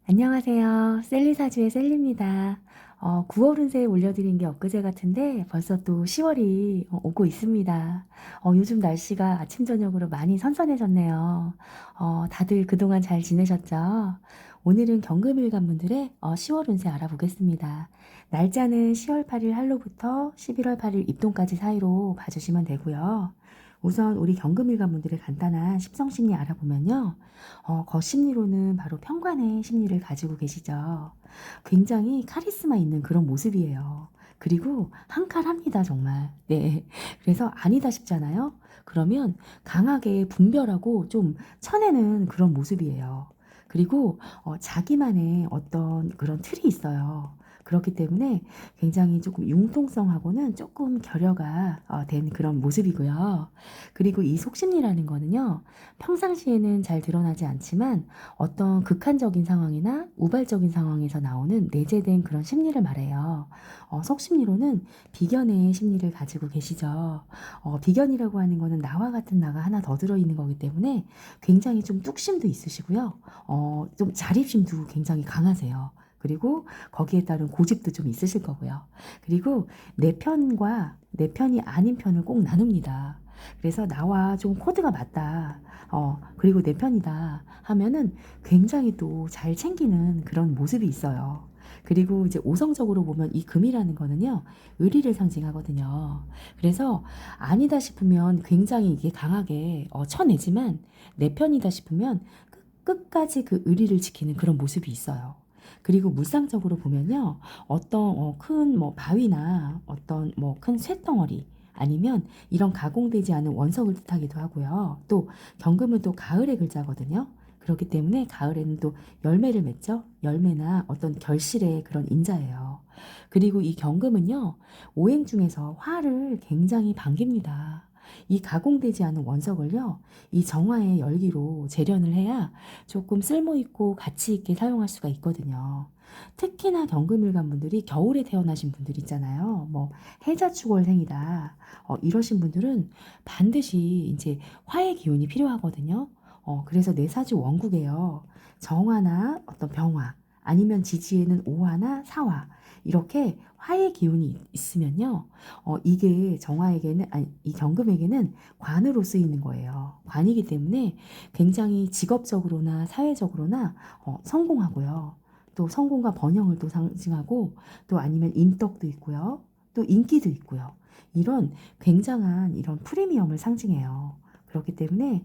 안녕하세요. 셀리사주의 셀리입니다. 9월 운세 올려드린 게 엊그제 같은데 벌써 또 10월이 오고 있습니다. 요즘 날씨가 아침, 저녁으로 많이 선선해졌네요. 다들 그동안 잘 지내셨죠? 오늘은 경금일간 분들의 10월 운세 알아보겠습니다. 날짜는 10월 8일 한로부터 11월 8일 입동까지 사이로 봐주시면 되고요. 우선 우리 경금일간 분들의 간단한 십성심리 알아보면요. 거심리로는 바로 편관의 심리를 가지고 계시죠. 굉장히 카리스마 있는 그런 모습이에요. 그리고 한칼합니다, 정말. 네. 그래서 아니다 싶잖아요. 그러면 강하게 분별하고 좀 쳐내는 그런 모습이에요. 그리고 자기만의 어떤 그런 틀이 있어요. 그렇기 때문에 굉장히 조금 융통성하고는 조금 결여가 된 그런 모습이고요. 그리고 이 속심리라는 거는요. 평상시에는 잘 드러나지 않지만 어떤 극한적인 상황이나 우발적인 상황에서 나오는 내재된 그런 심리를 말해요. 속심리로는 비견의 심리를 가지고 계시죠. 비견이라고 하는 거는 나와 같은 나가 하나 더 들어있는 거기 때문에 굉장히 좀 뚝심도 있으시고요. 좀 자립심도 굉장히 강하세요. 그리고 거기에 따른 고집도 좀 있으실 거고요. 그리고 내 편과 내 편이 아닌 편을 꼭 나눕니다. 그래서 나와 좀 코드가 맞다. 그리고 내 편이다 하면은 굉장히 또 잘 챙기는 그런 모습이 있어요. 그리고 이제 오성적으로 보면 이 금이라는 거는요, 의리를 상징하거든요. 그래서 아니다 싶으면 굉장히 이게 강하게 쳐내지만 내 편이다 싶으면 끝까지 그 의리를 지키는 그런 모습이 있어요. 그리고 물상적으로 보면요, 어떤 큰 뭐 바위나 어떤 뭐 큰 쇳덩어리 아니면 이런 가공되지 않은 원석을 뜻하기도 하고요. 또 경금은 또 가을의 글자거든요. 그렇기 때문에 가을에는 또 열매를 맺죠. 열매나 어떤 결실의 그런 인자예요. 그리고 이 경금은요, 오행 중에서 화를 굉장히 반깁니다. 이 가공되지 않은 원석을요, 이 정화의 열기로 재련을 해야 조금 쓸모있고 가치있게 사용할 수가 있거든요. 특히나 경금일간 분들이 겨울에 태어나신 분들 있잖아요. 뭐 해자축월생이다. 이러신 분들은 반드시 이제 화의 기운이 필요하거든요. 그래서 내 사주 원국에요. 정화나 어떤 병화, 아니면 지지에는 오화나 사화, 이렇게 화의 기운이 있으면요. 이게 정화에게는, 아니, 이 경금에게는 관으로 쓰이는 거예요. 관이기 때문에 굉장히 직업적으로나 사회적으로나 성공하고요. 또 성공과 번영을 또 상징하고, 또 아니면 인덕도 있고요. 또 인기도 있고요. 이런 굉장한 이런 프리미엄을 상징해요. 그렇기 때문에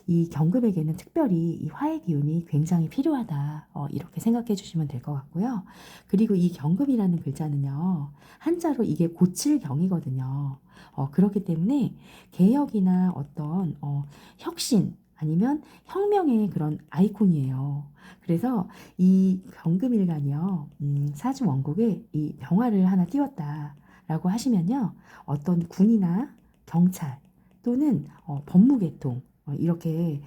이 경금에게는 특별히 이 화의 기운이 굉장히 필요하다. 이렇게 생각해 주시면 될 것 같고요. 그리고 이 경금이라는 글자는요. 한자로 이게 고칠 경이거든요. 그렇기 때문에 개혁이나 어떤 혁신 아니면 혁명의 그런 아이콘이에요. 그래서 이 경금일간이요. 사주 원국에 이 병화를 하나 띄웠다라고 하시면요. 어떤 군이나 경찰 또는 법무계통 이렇게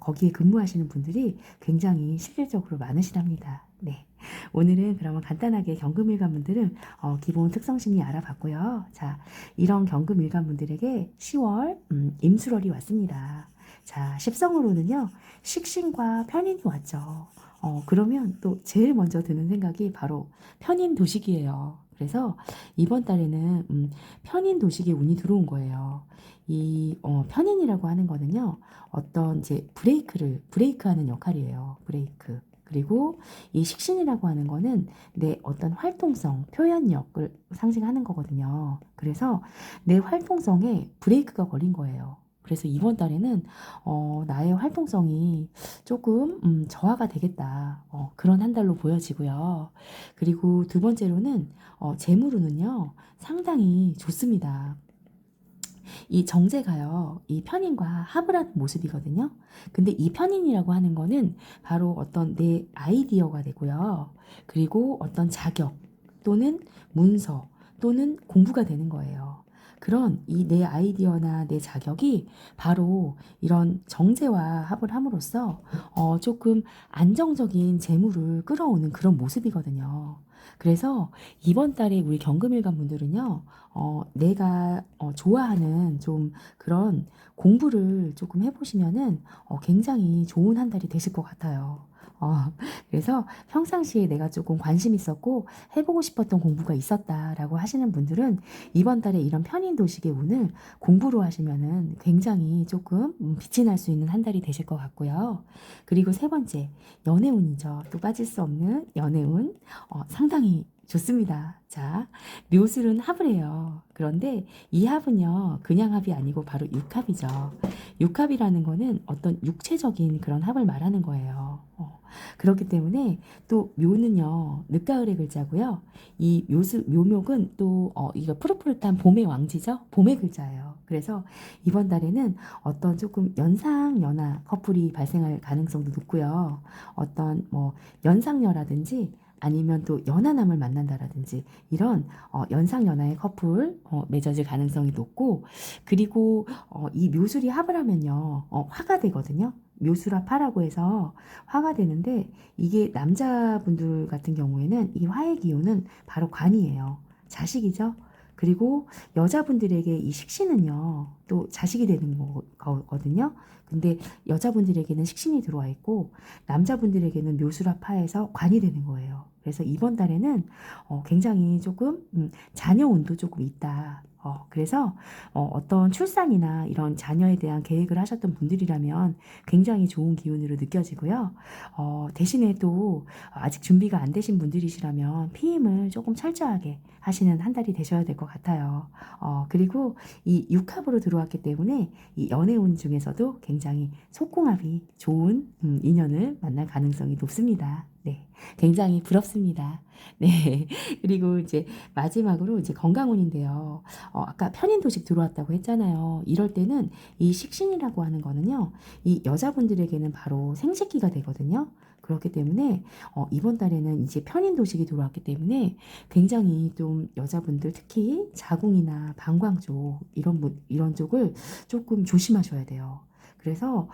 거기에 근무하시는 분들이 굉장히 실질적으로 많으시답니다. 네. 오늘은 그러면 간단하게 경금일간 분들은 기본 특성심리 알아봤고요. 자, 이런 경금일간 분들에게 10월 임술월이 왔습니다. 자, 십성으로는요, 식신과 편인이 왔죠. 그러면 또 제일 먼저 드는 생각이 바로 편인 도식이에요. 그래서 이번 달에는 편인 도식의 운이 들어온 거예요. 이 편인이라고 하는 거는요, 어떤 이제 브레이크하는 역할이에요. 브레이크. 그리고 이 식신이라고 하는 거는 내 어떤 활동성, 표현력을 상징하는 거거든요. 그래서 내 활동성에 브레이크가 걸린 거예요. 그래서 이번 달에는 나의 활동성이 조금 저하가 되겠다. 그런 한 달로 보여지고요. 그리고 두 번째로는 재물운은요 상당히 좋습니다. 이 정제가요, 이 편인과 합을 하는 모습이거든요. 근데 이 편인이라고 하는 거는 바로 어떤 내 아이디어가 되고요. 그리고 어떤 자격 또는 문서 또는 공부가 되는 거예요. 그런 이 내 아이디어나 내 자격이 바로 이런 정제와 합을 함으로써 조금 안정적인 재물을 끌어오는 그런 모습이거든요. 그래서 이번 달에 우리 경금일간 분들은요, 내가 좋아하는 좀 그런 공부를 조금 해보시면은 굉장히 좋은 한 달이 되실 것 같아요. 어, 그래서 평상시에 내가 조금 관심 있었고 해보고 싶었던 공부가 있었다라고 하시는 분들은 이번 달에 이런 편인 도식의 운을 공부로 하시면은 굉장히 조금 빛이 날 수 있는 한 달이 되실 것 같고요. 그리고 세 번째, 연애운이죠. 또 빠질 수 없는 연애운. 상당히 좋습니다. 자, 묘술은 합을 해요. 그런데 이 합은요, 그냥 합이 아니고 바로 육합이죠. 육합이라는 거는 어떤 육체적인 그런 합을 말하는 거예요. 그렇기 때문에 또 묘는요, 늦가을의 글자고요. 이 묘목은 또 이거 푸릇푸릇한 봄의 왕지죠. 봄의 글자예요. 그래서 이번 달에는 어떤 조금 연상연하 커플이 발생할 가능성도 높고요. 어떤 뭐 연상녀라든지 아니면 또 연하남을 만난다라든지 이런 연상연하의 커플 맺어질 가능성이 높고, 그리고 이 묘술이 합을 하면요 화가 되거든요. 묘술합하라고 해서 화가 되는데, 이게 남자분들 같은 경우에는 이 화의 기운은 바로 관이에요. 자식이죠. 그리고 여자분들에게 이 식신은요 또 자식이 되는 거거든요. 근데 여자분들에게는 식신이 들어와 있고 남자분들에게는 묘술합하에서 관이 되는 거예요. 그래서 이번 달에는 굉장히 조금 자녀운도 조금 있다. 그래서 어떤 출산이나 이런 자녀에 대한 계획을 하셨던 분들이라면 굉장히 좋은 기운으로 느껴지고요. 대신에 또 아직 준비가 안 되신 분들이시라면 피임을 조금 철저하게 하시는 한 달이 되셔야 될 것 같아요. 그리고 이 육합으로 들어왔기 때문에 이 연애운 중에서도 굉장히 속궁합이 좋은 인연을 만날 가능성이 높습니다. 네, 굉장히 부럽습니다. 네, 그리고 이제 마지막으로 이제 건강운인데요. 아까 편인도식 들어왔다고 했잖아요. 이럴 때는 이 식신이라고 하는 거는요, 이 여자분들에게는 바로 생식기가 되거든요. 그렇기 때문에 이번 달에는 이제 편인도식이 들어왔기 때문에 굉장히 좀 여자분들 특히 자궁이나 방광 쪽 이런 쪽을 조금 조심하셔야 돼요. 그래서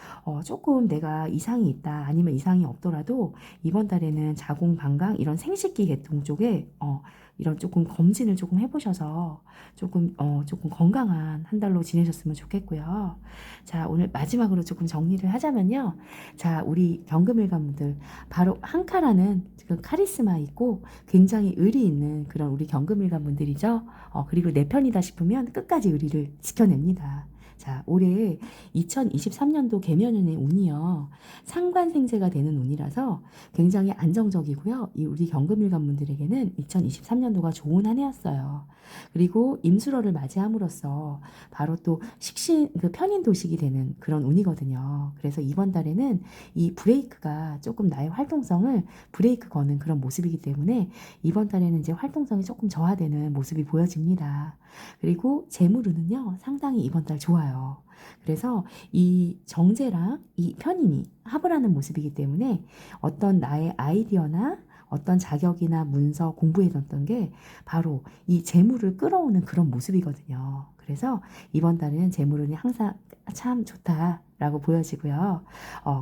조금 내가 이상이 있다 아니면 이상이 없더라도 이번 달에는 자궁, 방광 이런 생식기 계통 쪽에 이런 조금 검진을 조금 해보셔서 조금 건강한 한 달로 지내셨으면 좋겠고요. 자, 오늘 마지막으로 조금 정리를 하자면요. 자, 우리 경금일관분들 바로 한카라는 그 카리스마 있고 굉장히 의리 있는 그런 우리 경금일관분들이죠. 그리고 내 편이다 싶으면 끝까지 의리를 지켜냅니다. 자, 올해 2023년도 개면운의 운이요. 상관생재가 되는 운이라서 굉장히 안정적이고요. 이 우리 경금일관분들에게는 2023년도가 좋은 한 해였어요. 그리고 임수로를 맞이함으로써 바로 또 식신, 그 편인 도식이 되는 그런 운이거든요. 그래서 이번 달에는 이 브레이크가 조금 나의 활동성을 브레이크 거는 그런 모습이기 때문에 이번 달에는 이제 활동성이 조금 저하되는 모습이 보여집니다. 그리고 재물운은요, 상당히 이번 달 좋아요. 그래서 이 정제랑 이 편인이 합을 하는 모습이기 때문에 어떤 나의 아이디어나 어떤 자격이나 문서 공부해뒀던 게 바로 이 재물을 끌어오는 그런 모습이거든요. 그래서 이번 달에는 재물운이 항상 참 좋다라고 보여지고요.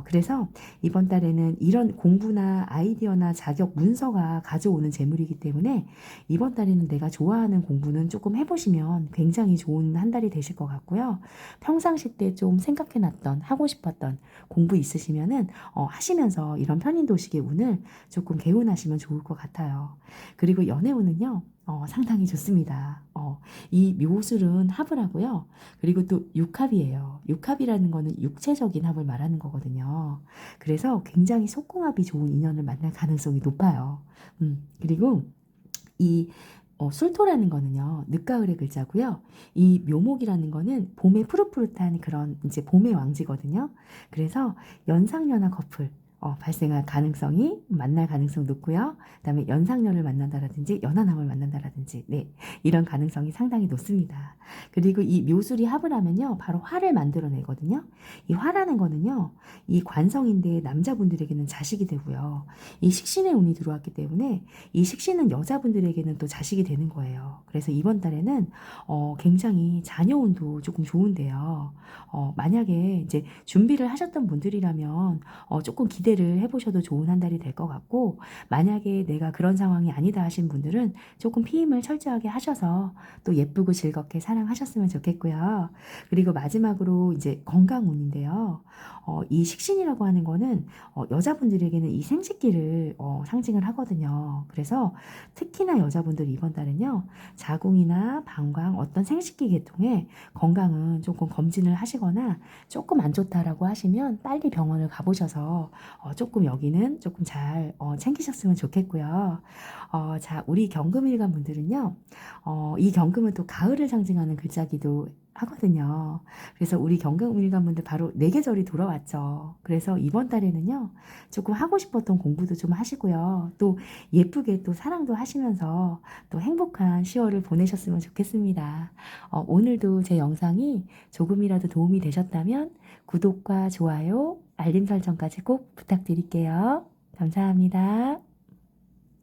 그래서 이번 달에는 이런 공부나 아이디어나 자격 문서가 가져오는 재물이기 때문에 이번 달에는 내가 좋아하는 공부는 조금 해보시면 굉장히 좋은 한 달이 되실 것 같고요. 평상시 때 좀 생각해놨던 하고 싶었던 공부 있으시면은 하시면서 이런 편인도식의 운을 조금 개운하시면 좋을 것 같아요. 그리고 연애운은요. 상당히 좋습니다. 이 묘술은 합을 하고요. 그리고 또 육합이에요. 육합이라는 거는 육체적인 합을 말하는 거거든요. 그래서 굉장히 속궁합이 좋은 인연을 만날 가능성이 높아요. 그리고 이 술토라는 거는요, 늦가을의 글자고요. 이 묘목이라는 거는 봄에 푸릇푸릇한 그런 이제 봄의 왕지거든요. 그래서 연상연하 커플 발생할 가능성이 만날 가능성 높고요. 그다음에 연상녀를 만난다라든지 연하남을 만난다라든지 네, 이런 가능성이 상당히 높습니다. 그리고 이 묘술이 합을 하면요, 바로 화를 만들어내거든요. 이 화라는 거는요, 이 관성인데 남자분들에게는 자식이 되고요. 이 식신의 운이 들어왔기 때문에 이 식신은 여자분들에게는 또 자식이 되는 거예요. 그래서 이번 달에는 굉장히 자녀운도 조금 좋은데요. 만약에 이제 준비를 하셨던 분들이라면 조금 기대를 기대를 해보셔도 좋은 한 달이 될 것 같고, 만약에 내가 그런 상황이 아니다 하신 분들은 조금 피임을 철저하게 하셔서 또 예쁘고 즐겁게 사랑하셨으면 좋겠고요. 그리고 마지막으로 이제 건강운인데요. 이 식신이라고 하는 거는 여자분들에게는 이 생식기를 상징을 하거든요. 그래서 특히나 여자분들 이번 달은요, 자궁이나 방광 어떤 생식기 계통에 건강은 조금 검진을 하시거나 조금 안 좋다라고 하시면 빨리 병원을 가보셔서 조금 여기는 조금 잘 챙기셨으면 좋겠고요. 자, 우리 경금일간 분들은요, 이 경금은 또 가을을 상징하는 글자기도 하거든요. 그래서 우리 경금일간 분들 바로 내계절이 돌아왔죠. 그래서 이번 달에는요, 조금 하고 싶었던 공부도 좀 하시고요. 또 예쁘게 또 사랑도 하시면서 또 행복한 10월을 보내셨으면 좋겠습니다. 오늘도 제 영상이 조금이라도 도움이 되셨다면 구독과 좋아요, 알림 설정까지 꼭 부탁드릴게요. 감사합니다.